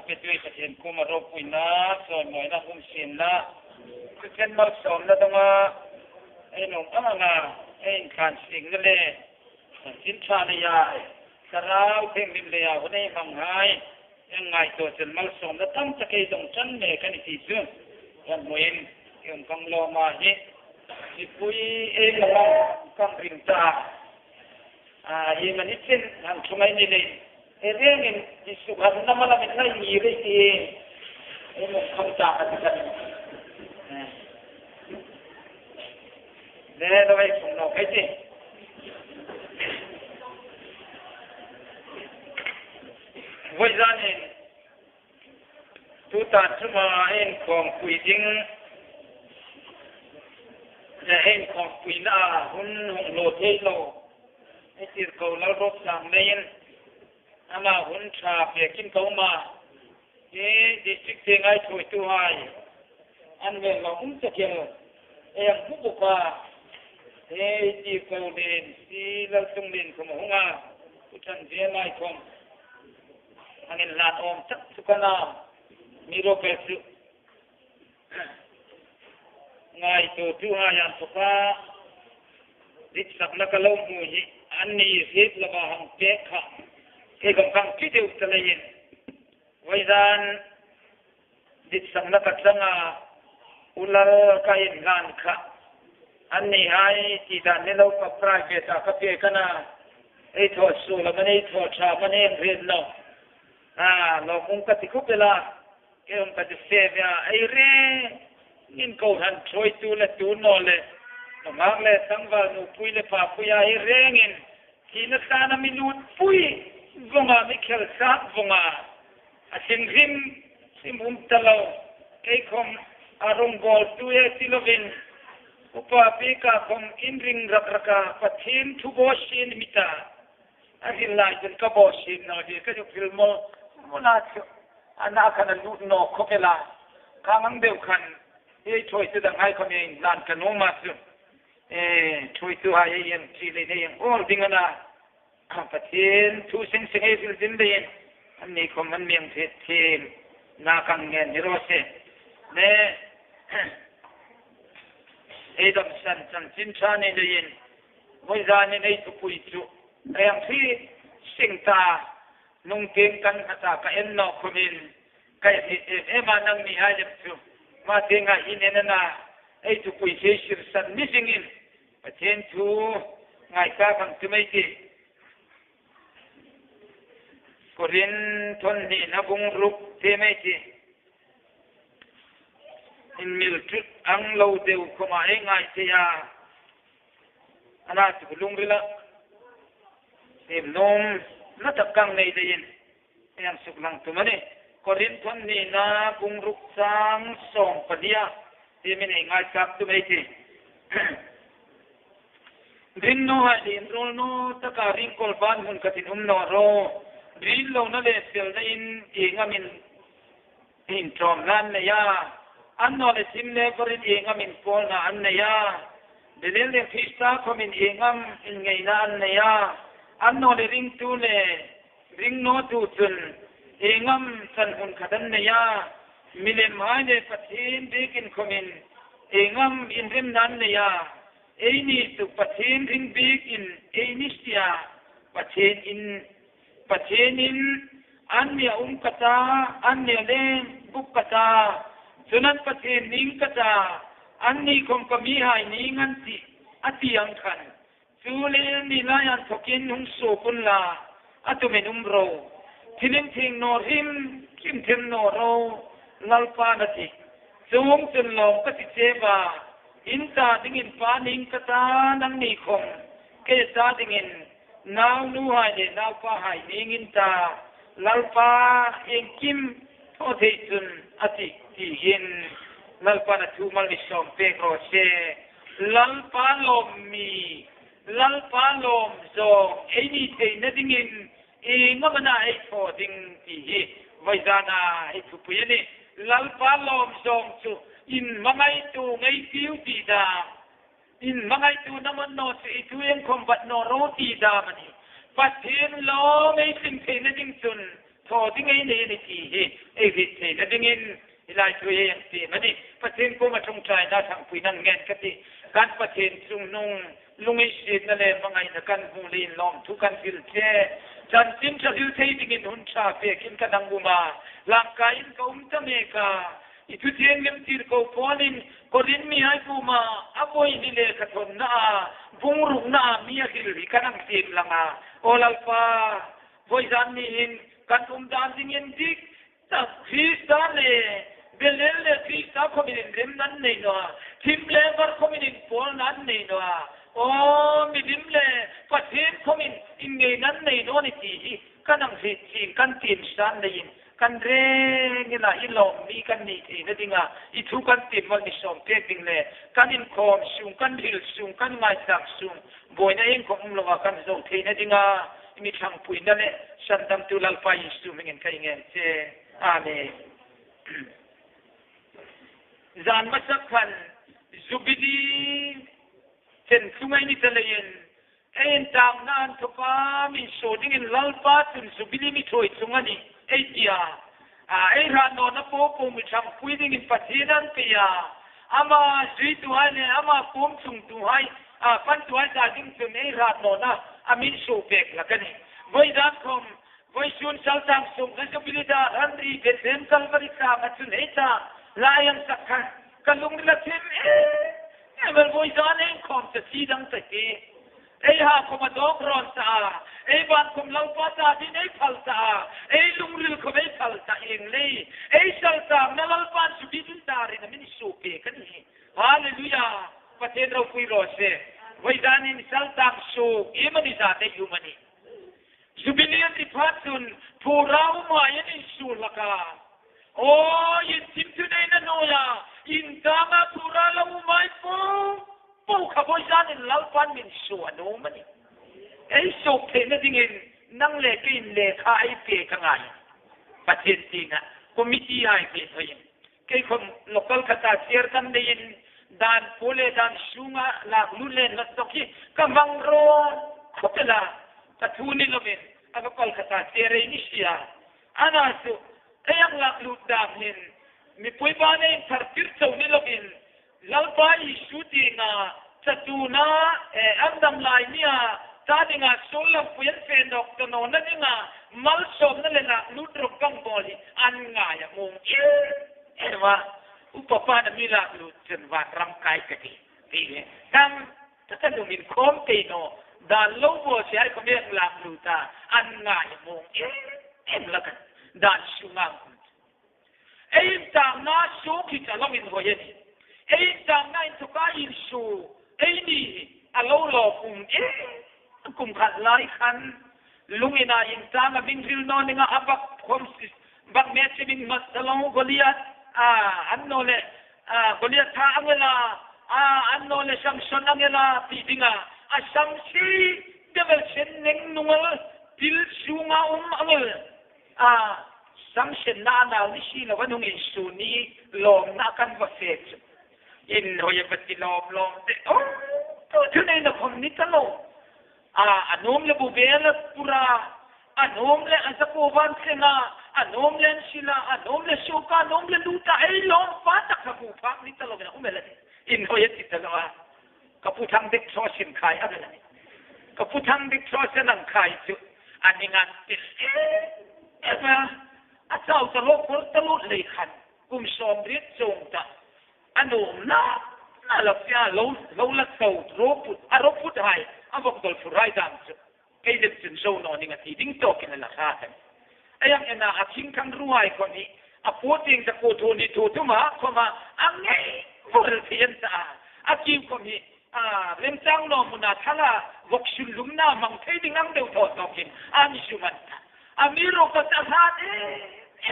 เป็นด้วยประเทศกุมารปุยนะสอนหมวยนะคุ้มสินนะคือเช่นมาสอนแล้วต้องมาไอ้หนุ่มอ่างาไอ้การสิ่งนั่นแหละสินชาเนียสราวเพ่งริมเลียวันนี้มังหายยังไงตัวจนมาสอนแล้วตั้งจะเกี่ยงจันเนี่ยกันอีกทีซึ่งวันหมวยยังกังโลมาเนี่ยที่ปุยเองละมั่งกังริมตายังมันนิดนึงทางช่วงนี้เลยเรื่องนี้ที่สุขภาพน้ำมันไม่ได้มีเลยที่มันคำจากอะไรกันเนี่ยเราไปส่งนกไปสิวันนี้ทุกท่านที่มาเห็นของคุยจริงจะเห็นของคุยน่าหุ่นหงโลเทโลไอ้ที่เขาเล่ารบสั่งเล่นอามาหุ่นชาเปียกินเขามาดิสตริกเชียงไอ้ช่วยตัวให้อันเวลาอุ้มจะเกี่ยวผู้บุกว่าที่เขาเล่นที่เราต้องเล่นขโมยงาผู้ชันเสียไม่คงอันนี้ลานอมจักสุกนามีโรคเบสุไงตัวที่หายันสุขาดิสักนักลงมืออันนี้เสียละบาหังเจ๊ขะกำลังคิดอยู่จะเลยวันนั้นดิสักนักสังอาอุลาร์กายงานขะอันนี้ให้ที่ด้านนี้เรากับพระเจ้ากับเจ้ากันนะไอ้ทอดสูละมันไอ้ทอดชามันเองเรียนเนาะเราคงกติคุเวลาเกี่ยวกับเสียไอ้เรื่องนินเขาหันช่วยตัวและตัวนอเลยมาเลยสังวานุปุยเลยป่าปุยไอ้เรื่องนี้ที่นักการนั้นมีนูดปุยวงาไม่เคยสักวงาสิ่งที่สิ่งมุมตะลาวไอ้คงอารมณ์กอลตัวที่เราเป็นอุปปิกาคงอินริงรักรักปัจฉิมทุบชินมิตาอันนี้ลายจนกบชินนะดีก็จะฟิลโมมุนาชอันนั้นขนาดนู้นนอกเขาเวลาข้างเดียวกันช่วยตัวดังให้เขาเองลานกันนู้มาซึ่งช่วยตัวให้ยังที่เลยเนี่ยโอ้ดิ้งนะประเทศทุสิงสิงให้ฟิลดินเลยอันนี้เขามันเมียงเทนนาคังเงินฮิโรเซ่เนี่ยดำสันสินชาเนี่ยเลยวันนี้ในทุกปุยจุอย่างที่สิงตานุ่งเกงกันภาษาก็เอ็นนอกคนอินก็มานั่งมีให้จับจุมาเทงาอินเอ็นน่ะทุกปุยเชื่อสันมิสิงอินประเทศทูง่ายก้าฟังตัวไม่ดีกรินทนนี่นับงรุกเทไม่ดีอินมิลจุดอังโลเดวขมาง่ายเสียอันนั้นตุลุงริละนมนัดกังในเดือนยังสุกลังตัวมันนี่กรินทนนี่นับงรุกสังสองปฏิยาที่มันง่ายกับตัวไม่ดีดินโนฮะดินโรโนตะการิงกอลบานหุ่นกตินุมโนโรดินโลนั่นเลยเสียในเองามินหินจอมนั่นเนี่ยอันนั้นเลยสิมเลกรินเองามินโพลนะอันเนี่ยเดี๋ยวเรื่องพิสตาเขามินเองามอินไงนะอันเนี่ยอันนั้นเลยริงตูเล่ริงโนตูจุนเองามสันหุ่นขัดเนี่ยมิเลมายเนี่ยปัจจินดีกินเขามินเองามอินริมนั่นเนี่ยนี่ตุปัจจินริงดีกินนี่เสียปัจจินอินอันเนี่ยกตาอันเนี่ยเล่นบุกกตาสุนันปัจจินนิงกตาอันนี้คงก็มีหายนิงันติอติยังขันสุเลนี่ลายันทกินหุงโซกุลลาอตุเมนุมโรทิลิงทิงโนริมคิมเทมโนโรนัลปานติสูงจนลงกติเจบาอินตาดิ่งปานิงกตานังนิคงเกตาดิ่งนาวนูหายเนี่ยนาวปาหายนิงินตาลัลปาเองคิมโทเทจุนอติที่เห็นลัลปาณทูมัลลิชอมเปโรเชลัลปาลมมีลัลปาลมโซนี่เทนดิ่งก็มันไอ้พอดิ่งที่ไว้จานาไอ้ทุกอย่างนี่ลัลปาลมโซจูอินมังไอตูไงฟิวตีดาอินมังไอตูน้ำมันโนสิทุยังคงบัดโนโรตีดามันนี่ปัจเจนโลไม่สิ่งเทนดิ่งจุน ทอที่ไงนี่ทีเอวิเทนดิ้งลายตัวเองสิมันนี่ประเทศกูมาชงใจน่าทางผู้นั่งเงินกันที่การประเทศจุงนุ่งลุงไอศิลนั่นแหละบางไงนะกันหูลีนลอมทุกันฟิลเจจันทิมจะดิวเทดิ้งหุ่นชาเปียกินกันดังบุมาร่างกายก็จะเมกาอีทุเทียนเงินตีร์ก็พอลินก็รินมีให้บุมาอับวยนี่เลยขัดทนน่าบุงรุงน่ามีอะไรที่กันนั่งตีร์ลังอ่ะโอลาฟ้าบอยจันนี่หินกันทุ่มดานดิ้งดิกแต่คริสตันเลยเบลเลคริสตันคอมมินินเรมนั่นนี่นัวทีมเลเวอร์คอมมินินโพลนั่นนี่นัวโอ้มีดิมเลประเทศคอมมินอินเงนั่นนี่นัวนี่ทีกันนั่งสิทีกันทีมสันได้ยินกันเร่งนะอีหลอมมีกันนี่ทีนั่นดิงอ่ะอีทุกันทีมมันมีสองเทดิงเลยกันอินคอมสูงกันฮิลสูงกันไงสักสูงบอยนั่นเองของเรากันสองทีนั่นดิงอ่ะมีทางปุยนั่นแหละฉันทำตุลาไฟสูงเงินใครเงินเจอาเมนจานมาสักพันจุบิดีเช่นสุงัยนิทะเลนเอ็นตามนานทุกามีโซดิ้งลัลปาตุนจุบิดีมีช่วยสุงัยเอเดียเอรานอนนับโป้มีทำคุยดิ้งปัจจุบันเปียอามาจุดตัวเนี่ยอามาปุ่มส่งตัวให้ปันตัวจ่าดิ้งส่งเอรานอนนะอามินโซเปกละกันนี่วัยดันคมวัยชุนสัลตังส่งกันจุบิดีดาฮันรีเบสเซนซัลบริกามาจุนเอจ่าลายังสักคันกันลุงละทิมมันวัยดันเองคมจะซีดังตะกี้ฮะคมดอกร้อนตาบ้านคมเล่าป้าตาที่ไหนพัลตาลุงเรือคมไม่พัลตาเองเลยสัลตานั่นเล่าป้าสุบิดุนดารินะมินิสูเปกันนี่ฮาเลลูยาประเทศเราคุยรอเสวัยดันนี่สัลตาสูมันนิจาได้อยู่มันนี่สุบินีที่พัดสุนผู้เรามายันสูละกาโอ้ยินทิมทุนในโนยายินตามาผู้เราเราไม่ปูขบวนการนี่เราฟันมินส่วนโน้มันนี่สุขเห็นนั่นจริงนั่งเล่กินเล่ขายเปียกันไงประเทศจริงอ่ะก็มีที่ให้เปียเองแค่คนโลกาลคาเซียร์กันได้ยินด้านโพเลด้านสูงอ่ะหลักลุ่นเล่นนักตกที่กำลังรอคุตละแต่ทุนนี่เราเป็นอันก็คาเซียร์นี่เสียอันนั้นสุยังหลักลุ่นดามเห็นมีปุยบ้านเองทัดพิษเจ้านี่เราเป็นลัลปาอิสุติงาจัตุนาอันดัมไลเนี่ยตาดิงาโซลปุยเฟนดอกตโนนั่นดิงามัลสมนั่นเลยนะลุดรกังบอลีอันง่ายมงว่าอุปปานมีหลักลุ่นจนว่ารำกายกะทิทีนี้ทั้งถ้าดูมินคอมเตโนดานโลโบเสียก็มีหลักลุ่นตาอันง่ายมงละกันดานสุงังตามน้าสูขิจะลงอินหัวยันตามน้าอินทุกาอินสูนี่อโลโลกุมขัดไล่ขันลุงอินาอินตามบิงฟิลนอนนี่งาบักคอมสิบักเมชบิงมัสลองกอลิยัตอันโนเลกอลิยัตท่าอังเวลาอันโนเลชัมชนอังเวลาปีดิงาชัมซีเดเวลเชนเนงนุงลปิลชูงาอังเวลสังเชนนานาลิชีลวันนุ่งอินสูนี้ลองนักันว่าเสร็จอินหัวปฏิลอมลองโอ้ตัวที่ไหนนะคนนี้ตลกอันนู้มเลบุเบลปุระอันนู้มเลอันสกูวันเซนาอันนู้มเลนศิลาอันนู้มเลชูกาอันนู้มเลลูตาลองฟ้าตักกูฟังนี่ตลกนะอุ้มเลยอินหัวติดตลกกับผู้ทำเด็กชอสินขายอะไรนี่กับผู้ทำเด็กชอสินังขายจุอันนี้งานติดอาเจ้าตลกคนตลกเลยขันกุมสอมเรียกจงจ้ะอันนู้นน่าลับยาเราละเต่ารบพุทธไทยอันบอกตัวผู้ร้ายดังจุไอ้เด็กจึงโซนอนี่ไงที่ดิ้งโตกินละข้ากันไอ้ยังเอ็น่าทิ้งทั้งรวยคนนี้พูดจริงจะกูทูนี่ทูทุมาเข้ามาอันไงพูดเพี้ยนจ้าจีบคนนี้เรื่องจ้างนอมุนาท่าละวกชุนลุมน้ามังเทดิ้งนั่งเดือดทอดตอกินมิชุมันมีโรคประสาท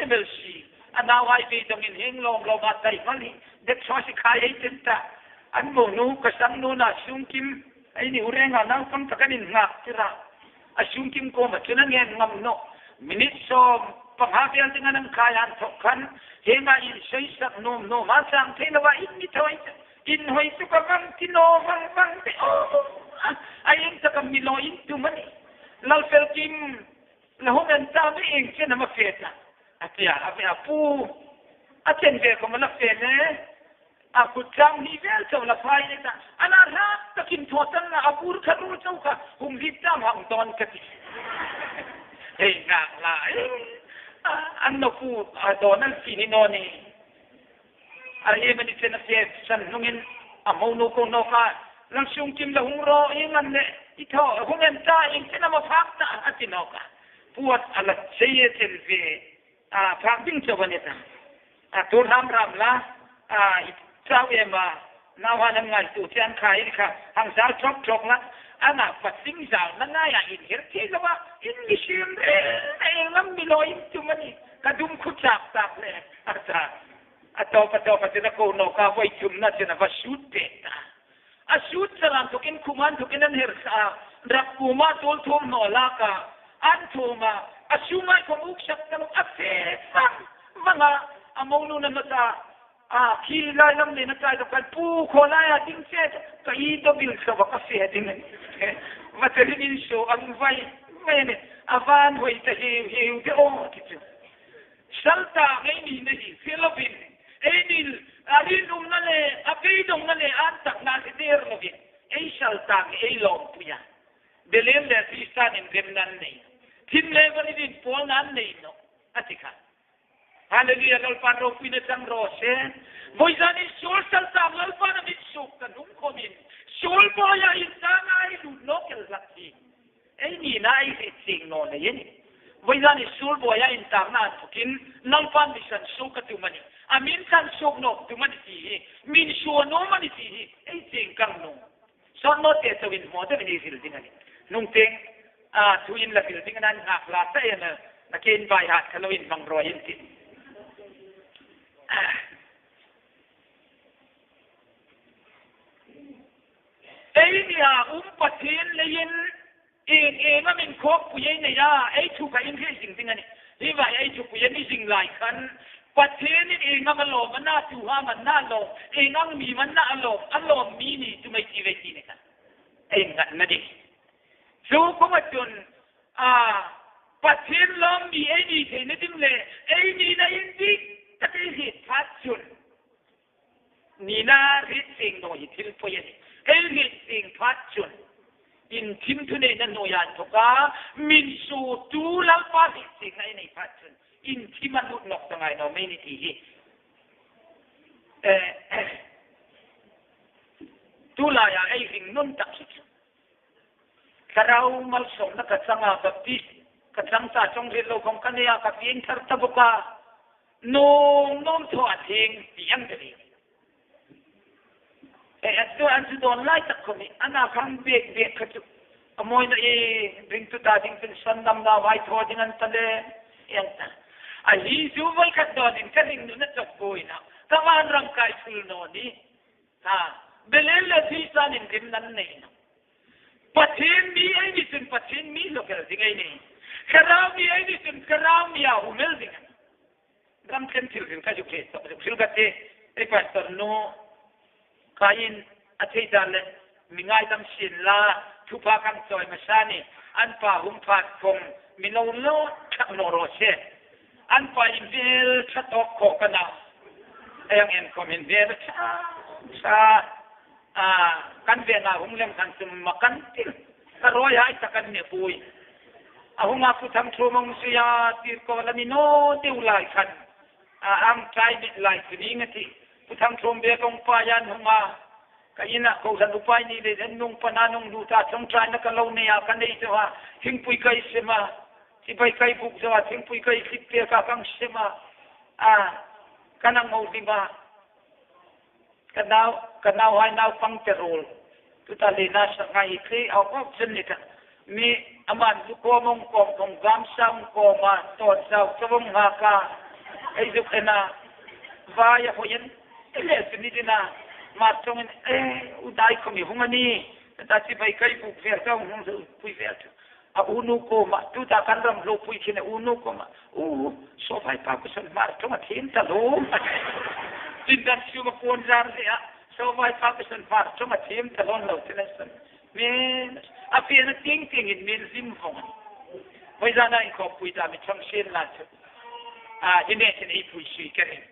เมลซีอันน่าไว้ไปตรงนี้เฮงลงเราบาดใจมาลีเด็กชอบสิขายให้เต็มตาอันโมนูกษัตริย์นูน่าชุงกิมไอ้นี่อุเรงานนั่งฟังตะกันนี่งักจิระชุงกิมโกมาจุนันเงินงำโนมินิสอมปังหาเพียงตั้งนั้นขายอันทุกขันเฮงอินใช้สักโนมโนมาสังเทนว่าอินมิถอยอินหอยสุกบังที่โนบังเตโอไอ้ยังจะกำมิโลอินตุมันเราเฟลกิม แล้วมันตามไม่เองเช่นมาเฟียจ้ะอาจารย์อาปูอาจารย์เวรก็มันละเฟียเนี่ยอากุจังนี่เวลเจ้าละไฟเนี่ยจ้ะอันนั้นฮะตะกินทอดนั่นละอาปูขรู้เจ้าค่ะหุ่มรีบตามหังตอนกันเฮ้ยงานละอันนั้นปูตอนนั้นสีนี่นอนนี่อะไรมันจะน่าเสียสันนุ่งเงินมูนุโกนกาลังสุ่งกิมละหงรอเองมันเนี่ยอีท่อหงเงินจ่ายเองเช่นมาพักตาอันที่นกาปวดอะไรเสียเซลฟีพักดิ้งเจ้าวันนี้นะตัวรำละเจ้าเอ็มนาวันงานตัวเชียนขายนี่ค่ะทางสาวชกละอันนั้นปัดสิ่งสาวนั่นน่าอย่างอินเห็นที่ก็ว่าอินดิชิมเองน้ำมีลอยจุมันนี่กระดุมขุดจับเลยอาจารย์atau pada ko no ka wai chumna chena va shoot peta a shoot salam to kin kuman to kinan hersa rak kuma tol thom no la ka an thoma asuma ko muk sak kalo ase mga amonu na mata kila lam ni na kai to kan pu ko la ya ding se kai to bil sa ba ka se ding ma television show ang vai mene avan hoi ta hi de o kitu salta ngai ni ni Philippines Edil, alin umnale, apidong nale, antak na si Dernovi, ay saltang, ay lompuya. Belem le tisan in gemnan ne. Tim level in ponan ne no. Atika. Hallelujah, lalpan ro pinatang rose. Boyzani sol saltang lalpan amit sukan komin. Sol boya intang ay lunokel laki. Ay ni na ay sing no na yen. Boyzani sol boya intang na tukin lalpan bisan sukatu amin kan sok no tu mani ti min shuo no mani ti ei ting kang no so no te to win mo te ni sil dingani nung ting tu in la sil dinganan hak la ta ena na ken bai hat kalowin bang ro yin ti ei ni patin le yin ma min khok pu yin ne ya ei tu ka in he sing dingani hi vai ei tu pu yin ni sing lai kanปัจเจนี่เองมันหลอมมันน่าจูฮามันน่าหลอมเองนั่งมีมันน่าหลอมอันหลอมมีนี่จะไม่จีเวทีเนี่ยกันเองกันนั่นเองสู้ก็มาจนปัจเจนล้อมมีไอ้นี่เห็นนี่เลยไอ้นี่นะอินดิจะได้เหตุพัดจนนี่น่าริดสิ่งหน่อยที่พยันไอ้เหตุสิ่งพัดจนอินทิมทุเนนันโนยันทุกามินสูตูลัลปาสิสิ่งไอ้นี่พัดจนอินที่มันลุดหลอกตั้งไงเราไม่นิทีตุลายไอ้สิ่งนุ่นตักสิถ้าเรามาส่งนักสังอาแบบที่กษัตริย์จงเรียนรู้ของกันเนี่ยกับยินทัตบุกาโน้มถอดเองยังจะดีตัวอันที่โดนไล่ตักคนนี้อันนั้นคำเบียกขจุขโมยนี่ดึงตุตาดึงเป็นสันดำดาวไว้ทอดงั้นทะเลยังไงahi zuwal kat donin kaning nuna chokboy na kawan rangkai sulno ni belel la thisan in gimnan nei na pathin mi ai ni sun pathin mi lokal dingai nei karam mi ai ni sun karam ya humel dingan ram ken thil ka ju ke thil ka te e pastor no kain athei dal mingai dam sin la thupa kan choi masani an pa hum phat khom mino lo thak no ro se an pa in vel chatok ko kana ayang en komen vel sa kan ve na hum lem kan sum makan til karoy ai takan ne pui ahunga ku tham thumong sia tir ko la ni no te ulai kan am trai bit lai ni ngati ku tham thum be kong pa yan hunga kaina ko san upai ni le nung pananong duta chong trai na ka lo ne ya kan nei so ha hing pui kai sema si bai kai buk zawa thing pui kai klip pe ka kang sema kanang mau diba kanau hai nau pang terol tu ta le na sa ngai kri au ko chen ni ka mi aman su ko mong kong gam sam ko ma to sao sawong ha ka ai ju kana va ya ho yen ele ni dina ma chong udai ko mi hungani ta si bai kai buk ver ka hung su pui ver unu ko ma tu ta kan ram lo pui chine unu ko ma so vai pa ko san mar to ma thin ta lo tin dan siu ma pon jar ya so vai pa ko san mar to ma thin ta lo lo tin san men a fi na ting ting in min sim phong ไม่ได้นั่งขอบคุยตามมีช่องเช่นล่ะที่นี่ฉันไอ้ผู้ชี้กันเอง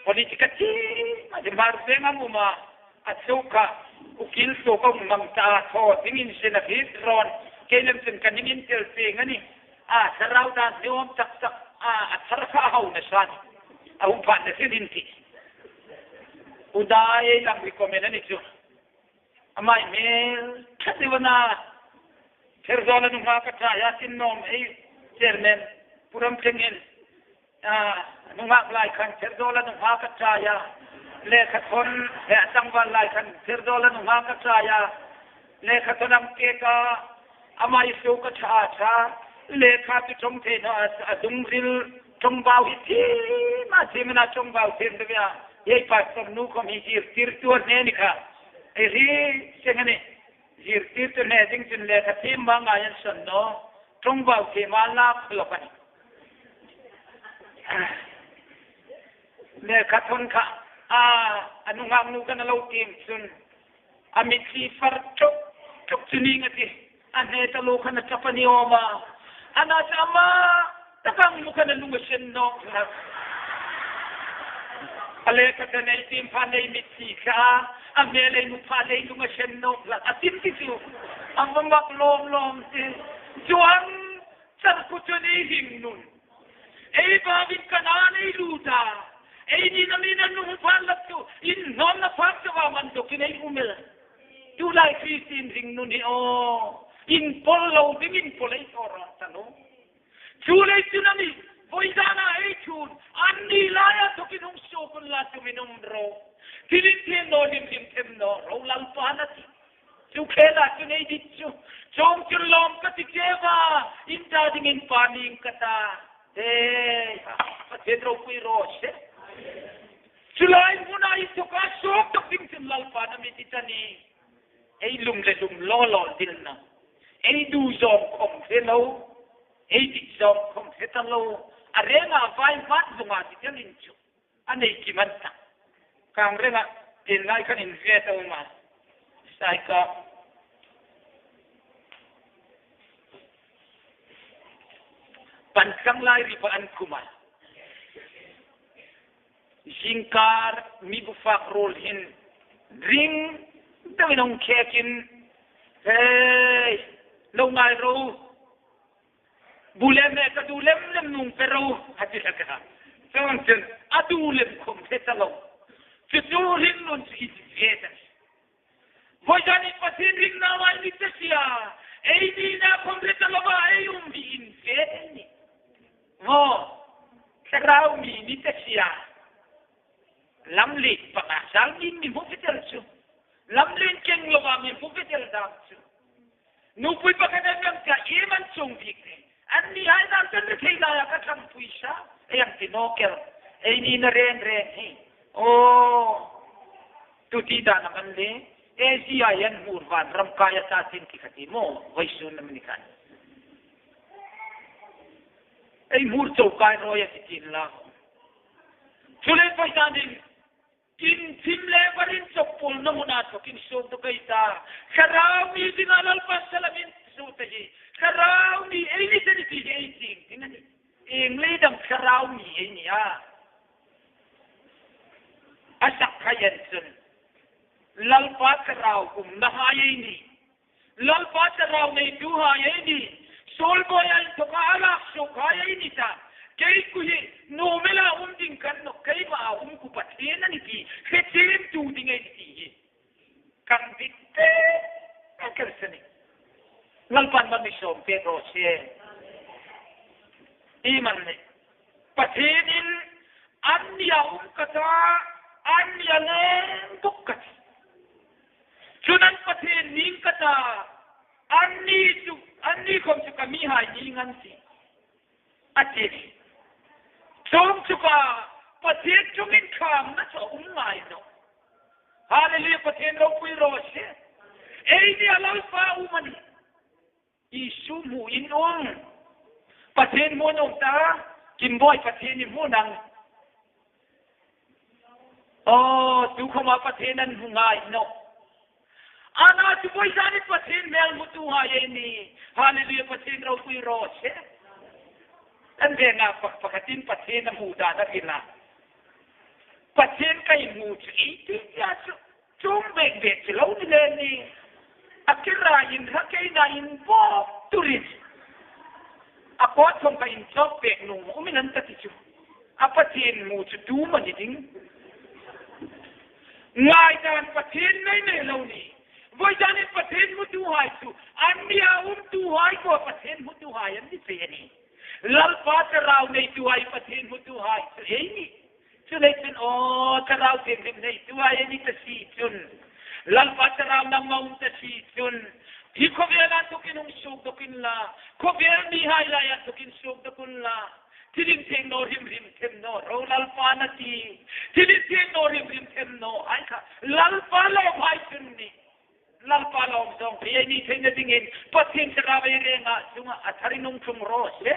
วันนี้จะกระชี้มาจะมาเรื่องมุมาอัศวกะอุกิลสุกงมังตาทอสิ่งนี้เสนอพิจารณาเกลิมสินกันยิ่งเจอเสียงนี่สราวดานนิวมจักจักอัศรข้าวนะสันเอาผ่านเสียดินทีอุดายลังวิโกเมนันจูอาไม่เมลคัดวันน่ะเทอร์โซลนุ่งมากัจจายาสินนอมไอเจอร์เมนปุรมเชงินนุ่งมาลายขันเทอร์โซลนุ่งมากัจจายาเลขทนเหตุสังวรลายขันเทอร์โซลนุ่งมากัจจายาเลขทนำเกกาอาไม่สุกัจจาชาเลขาที่จงเทนดุงริลจงบ่าวฮิตีมาที่มันจงบ่าวเทนเดียยัยปัสสาวะมีจีร์ติร์ตัวเนนิค่ะไอ้ที่เช่นนี้จีร์ติร์ตัวเนจริงๆเลขาที่มังอายันสันโนจงบ่าวเทมาลาบหลบไปเลขาทนค่ะอนุงามนูกันเราทีมสุนอามิตรีฟัรจุกจุนีงติอันนี้ตลกขนาดจับนิโอมาอันนั้นจะมาตะกังมุขนันลุงเชนโนครับอะไรก็จะในทีมพาในมิตรีค่ะอันนี้เลยมุพาในลุงเชนโนครับอาทิตย์ที่สิวอันมันมักลมสิจวนสักกุศลหิงนุนไอ้บาบินกันอะไรรู้จ้าไอ้นี่นั่นนี่นั่นนุ่งฟันลับจูอินนอนนับฟังจะว่ามันตกในอุเมลดูไลคริสตินหิงนุนนี่โออินพอลเราดิ้งอินพอลไอ้ตัวรัตโนชูเลยจูนั่นนี่บอยดานาไอ้ชูอันนี้ลายตกินงโชกุลลาจูมินุมโรที่ลิ้นเทนโนดิมเทนโนเราลัลปานาติจูเคลาจูในดิจูจงจุลลมกติเจวาอินตาดิ้งอินปานิงกตาเฮ้ประเทศเราคุยโรเชจุลัยมุนาอิสุกาโชกตกินจุลลัลปานามิติตานีไอ้ลุมเลลุมล้อล้อดิลนะไอ้ดูจอมคงเทโลไอ้ดิจอมคงเทตโลอะไรนะไฟมัดลงมาที่จะลินจูอันนี้กี่มันตั้งกลางเรื่องอะเห็นไงขันอินเวสต์มาใช่ก็ปันกังไลริบันคุมาจิงการมีบุฟักโรลหินริงแต่ไม่ต้องแค่กินเฮ้ยลงไงรู้บุเล่แม่ก็ดูเล่มนุ่งเปรู้ฮัจิละกันจังจังอะดูเล่มคงเทตลงจะดูหินนุ่งสิเวทัสพอจะนี่ปัสริงนาวันนี้จะเสียไอ้นี่นะคงเทตลงว่าไอ้ยุ่งมีอินเวทนี่โอ้คราวมีนี่จะเสียลำเลียงปะสาวนี่มีผู้พิจารณาลำเลียงเก่งลงมามีผู้พิจารณานูปุยปะกันยังกะเอมันทรงดีกันอันนี้ให้นั่งกันที่ไหนก็ทำปุยชาไอ้ยังที่นกเกลไอ้นี่นเรนนี่โอ้ตุตีดานักันเลยเอเชียยันมูร์วันรำกายตาสินที่ขัดโม่ไว้สุนมันกันไอ้มูร์โจกายรอยสิจินละชุเลไปตาดิกินทิมเลวรินจบปูนนมุนาตุกินสูตรกัยตาคาราวมีดินาลปัสสลามินสูตรจีคาราวมีไอ้นี่จะนี่ที่ไอ้จริงที่นั่นเองเลยดังคาราวมีไอ้นี่อาศักขยันสุนลัลปัสคาราวกุมนะฮะไอ้นี่ลัลปัสคาราวในดูฮะไอ้นี่โซลบอยน์ตุกาลาสุขไอ้นี่จ้าkay kuhi no mela ding kan no kay ba ku pathen ani ki khetim tu ding ai ti kan ditte karsani lalpan man misom pe ro che iman ne pathenin anya kata anya ne tukkat sunan pathen ning kata anni kom su kami ha ningan si ati Jom juga patien cungin kam na so umay no. Hallelujah patien ro pui roshe. Ini alal pa umani. Isu mu inong. Patien mo nong ta kimboy patien ni mo nang. Oh, tu kama patienan hungay no. Ana tu boy zani patin mel mutu hayeni. Hallelujah patin raw kui rose. Dan dia nga pakatin patin na muda na kila. Patin kay mutu iti ya chumbeg bet silaw nila ni. Akirayin hakay na inbo turis. Ako at kung kain chopek nung uminan katichu. Apatin mutu duman iting. Ngay dan patin na inelaw ni. Voi jane paten mu duhai tu ania duhai ko paten mu duhai an di peni lal pa tarau nei duhai paten mu duhai ei chu nei chen o tarau tem nei duhai ni ta si chun lal pa tarau na mau ta si chun hi ko vela to kinung suk to kin la ko vel ni hai la ya to kin suk to kun la tilim theng no rim them no ro lal pa na ti tilim theng no rim them no ai ka lal pa lo hai chun ni lalpa lom song pia ni thengna dingin patin sarawe renga sunga athari nung chung rose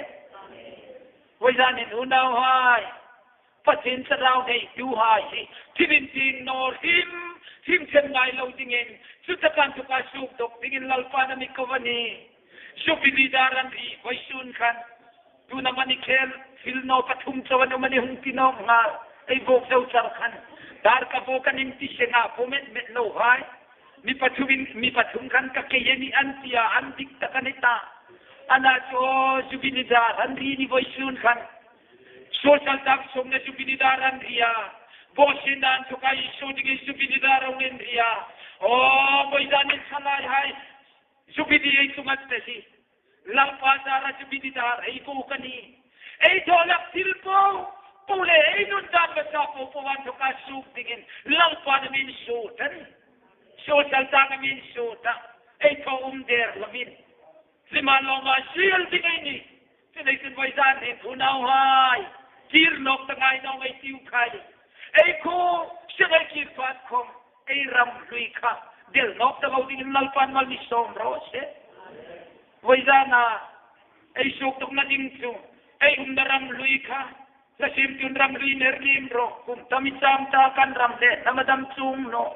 voizanin unau hai patin sarau nei tu hai timin tin no him chen ngai lo dingin sutakan tu ka suk dok dingin lalpa na mikawani supili daran ri voisun kan tu na mani khel fil no pathum chawan mani hung tino nga ei bok sau char khan dar ka bokan im ti senga pomet met no hai mi pathum kan ka kayeni antia andik takanita ana so subinidar andri ni voisun kan social tak somne subinidaran ria bosinan to kai so dige subinidar wen ria o boidanin salai hai subidi ei tumat tesi lampa dara subinidar ei ko kani ei dolak silpo pule ei nun dan sa po wan to ka sub digin lampa na min sutan social tang min sota ei ko der lavin siman lo ma sial dingini tinai tin voisan ni punau hai kir nok tangai no ei tiu khai ei ko sial kir pat kom ei ram lui kha del nok tangau ding lalpan mal mi som rose voisana ei sok tok na ding chu ei daram lui kha la sim tun ram lui ner lim ro kum tamisam ta kan ram le namadam chung no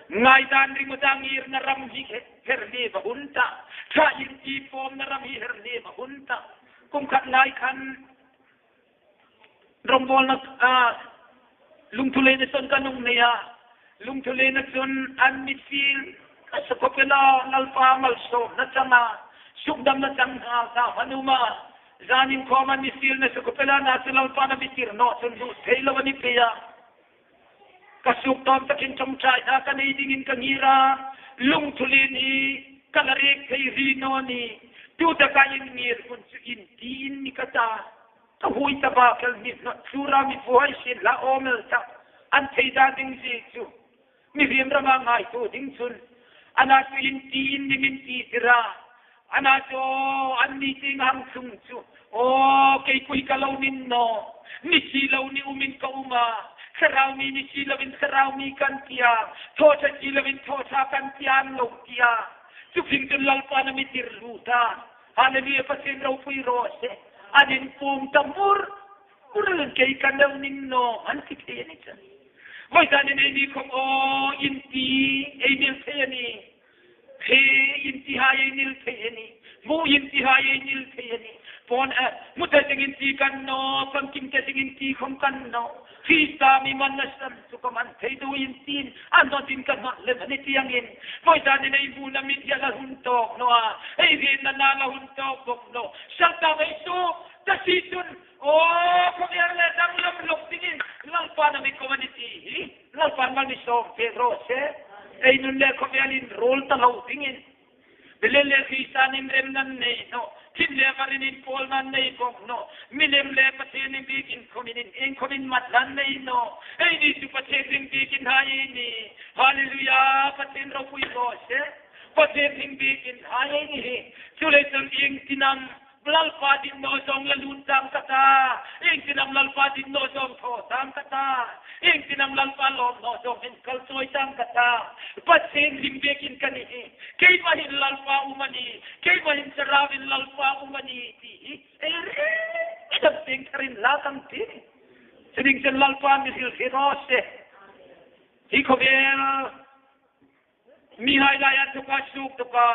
ngai dan ring madangir na ram hi herne ba hunta tha in ti pom na ram hi herne ba hunta kum khat ngai khan rombol na lung thule na son kanung ne ya lung thule na son an misil sa kopela nalpa mal so na changa sukdam na changa sa manuma zanin koman misil na sa kopela na sa pa na bitir no son du thelo ni peya kasuk tom takin chom chai na kanai dingin kangira lung thulin i kalarek thei rino ni tu ta kain ngir kun in tin ni kata ta hui ta ba kal ni na sura mi fuai sin la omel ta an thei da ding ji chu mi vim rama ngai tu ding sun ana tu in tin dingin ti tira ana to an ni ting hang chung chu o kei kui kalau nin no ni chi lo ni umin ka uma sarau ni silawin sarau ni kan tia thocha silawin thocha kan tian lo tia chuping tun lalpa na mitir luta hallelujah pasin raw pui rose adin pum tamur urun kay kanaw ninno anti kaya ni chan hoy sanin ni kong o inti ay nil kaya ni he inti hay nil kaya ni mu inti hay nil kaya ni pon muta tingin ti kan no pangking ka tingin ti kong kan no Fista mi manasam sukaman teidu intin ando tin kan le maniti angin boy dani na ibu na media la huntok no ai rin na na huntok bok no salta mai so tasitun o ko le dang lam lok tingin lalpa na mi community lalpa man mi so Pedro se ai nun le ko alin role ta lo tingin belele fista nim rem nan ne no Kinle marin in Paul man nei kong no milim le patin in bikin komin matlan nei no ei ni tu patin bikin hai ni hallelujah patin ro pui rose patin bikin hai ni chule tun ing tinam blal pa din no song la luntang kata ing tinam lal pa din no song tho tang kata ing tinam lal pa lom no song in kal soi tang kata patin bikin kani kay mahin lal pa umani kay mahin sarawin lal pa umani ti edap ting karin latang ti sining lal pa misil hirose hi ko mi hai la yan to ka suk to ka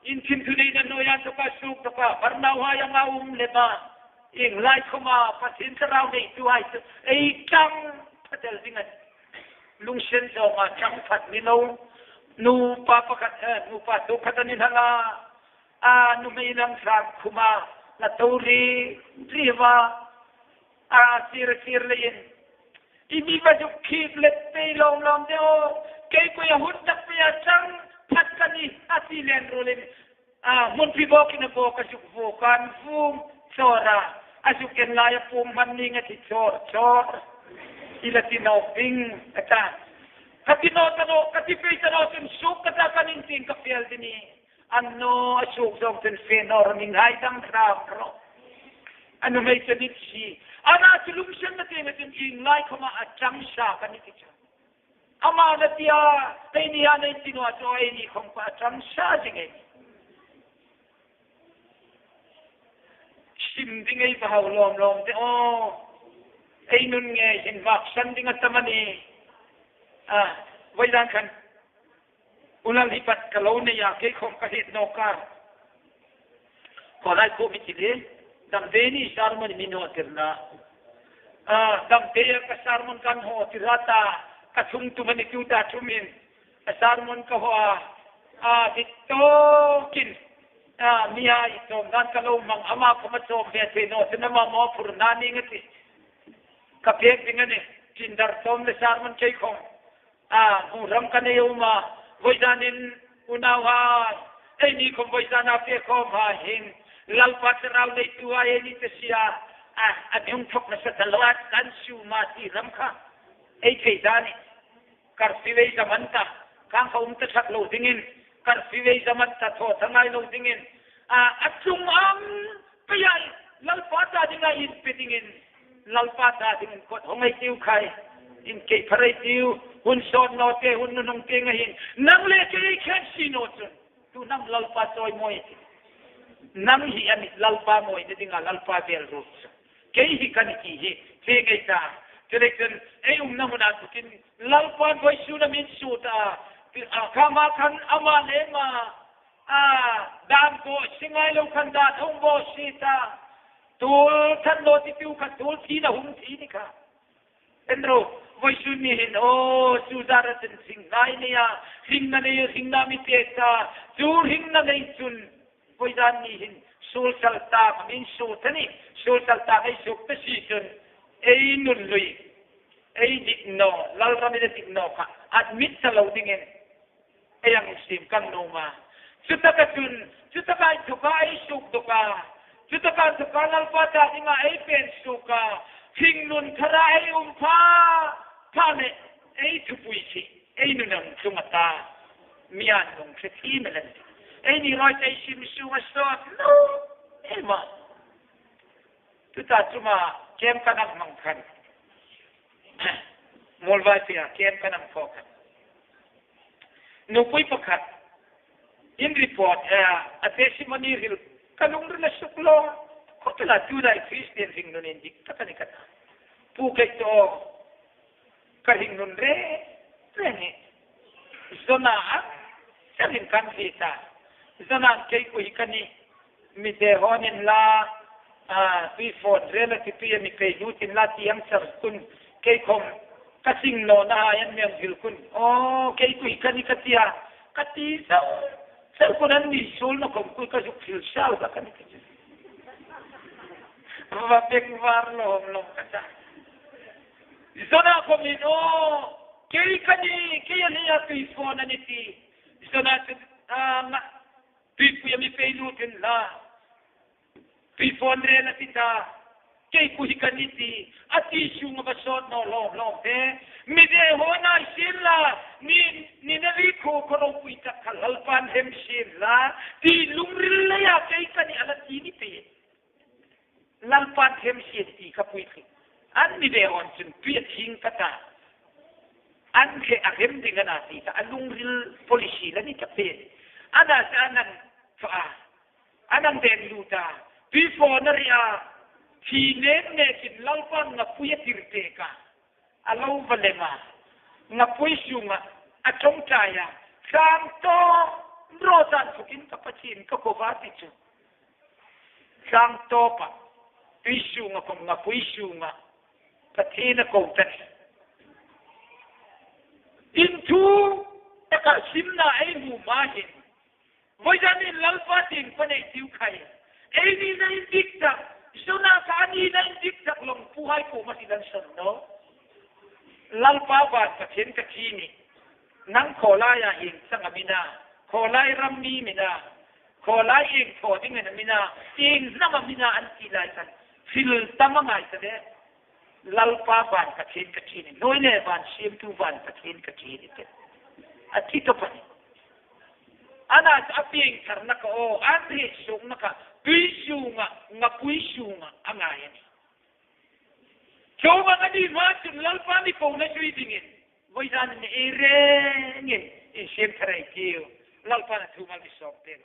in kin thu nei na no yan to ka suk to ka barnau ha yang au le ma ing lai khoma pasin sarau nei tu ai ei chang patel dingan lung sen zo ma chang phat mi no nu pa pakat nu pa to khatanin hala nu mei lang sam khuma la tori riwa sir lein ini baju kiblet pe long long deo kei ko ya hut tak pe chang phat kani ati len rolin mun pi bok na bo ka suk bo kan fum chora asuk ken la ya pum man ni ngati chor ila tino ping ata katino tano katipe tano tin suk kata kanin tin ka pial dini anno asuk jong tin fenor ning hai dang kram ro anu mai tanit si ana tulung sen na tin in lai koma achang sha kaniti cha ama na tia te ni ana tino ato ai ni khom pa achang sha jinge sim dingai ba haw lom te o ei nun nge hin vak san dinga tamani vai dan kan ulal hipat kalau ne ya ke khom ka hit no ka ko lai ko mi ti dam de ni sarmon mi no tirna dam de ka sarmon kan ho tirata ka thum tu mani tu ta thumin sarmon ka ho dito kin miya ito gan kalau mang ama ko ma so be te no tinama mo purnani ngati kapek dingane tindar tom le sarman kay khom uram kane yuma voidanin unawa ei ni khom voidana pe khom ha hin lalpat raw le tuwa ni tesia adyong thok na sa talawat kan su ma ti ram kha ei kay dani kar siwe zamanta kang khom ta thak lo dingin kar siwe zamanta tho thangai lo dingin atung payai lalpata dinga in pitingin lalpata dingin kot hongai tiu khai in ke pharai tiu hun son no te hun nung te ngahin nang le ke khen sino chun tu nang lalpa toy moi nang hi ani lalpa moi ne dinga lalpa bel ru ke hi kan ki hi te ngai ta telection ei na muna tukin lalpa boy su na min su ta kama kan ama le ma dan ko singai lo kan da thong bo sita tul than lo ti tiu ka tul thi na hum thi ni ka endro voi su ni hin o su dara tin sing nai ne ya sing na mi te ta tur hing na nei chun voi dan ni hin sul sal ta min su thani sul sal ta ai su ta si chun ei nun lui ei dik no lal ra mi dik no ka admit sa lo dingen ei ang sim kan no ma Cutaka tukai suk tuka. Cutaka tuka lalpata inga ei pen suka. Hingnun kara ei umpa. Pane ei tupuisi. Ei nunang sumata. Mian nung seti melan. Ei ni roi tay sim suwa sot. No. Ema. Tuta cuma kem kanang mangkan. Molvatia kem kanang fokan. Nupui pakat. In report, a testimony hil kanung na suklo ko tala tunay Christian hingnon indik katanikata pukay to kahingnon re zona sarin kan kita zona kay ko hikani mi dehonin la before relative mi kay yutin la tiyang sarkun kay kom kasing no na yan miyang hilkun kay ko hikani katiya katisa sir ko nan ni sul na kung kuy kasuk silsal ka kanito. Mabek warlo kata. Zona ko mino kay kani kaya niya phone na niti. Zona pipu ya mi paylutin la. Phone re na tita. Kay kuhi kaniti ati siung basot no long te mi de hona sila ni navi ko kono kuita kalalpan hem sila ti lungril ya kay kani alati ni pe lalpan hem sila kapuiti an mi de on sin piet hing kata an ke ahem dengan ati ta lungril polisi la ni kape ada sanan fa anang den luta before na ria Tinen ne kin lalpan nga puya tirte ka. Alaw valema. Nga puy sunga. Atong kaya. Santo rotan sukin kapacin ka kovati chu Santo pa pisu nga kong nga pisu nga patina ko tan into taka simna ay humahin voidani lalpatin panay tiu kai ay ni na indikta suna kani na indikta long puhay ko masilan sanno lalpa ba patin kakini nang kolaya ing sangamina kolay rammi mina kolay ing thoding mina ing namamina antilay san fil tamangay sade lalpa ban katin noine ban sim tu ban katin te atito pa ana aping karna ko o ati sung naka tuisunga nga puisunga angayan Coba ngadi macam lalpa ni ko na suidingin Voidan ni ere ngin in siem tarai kiu lalpa na tumal bisok te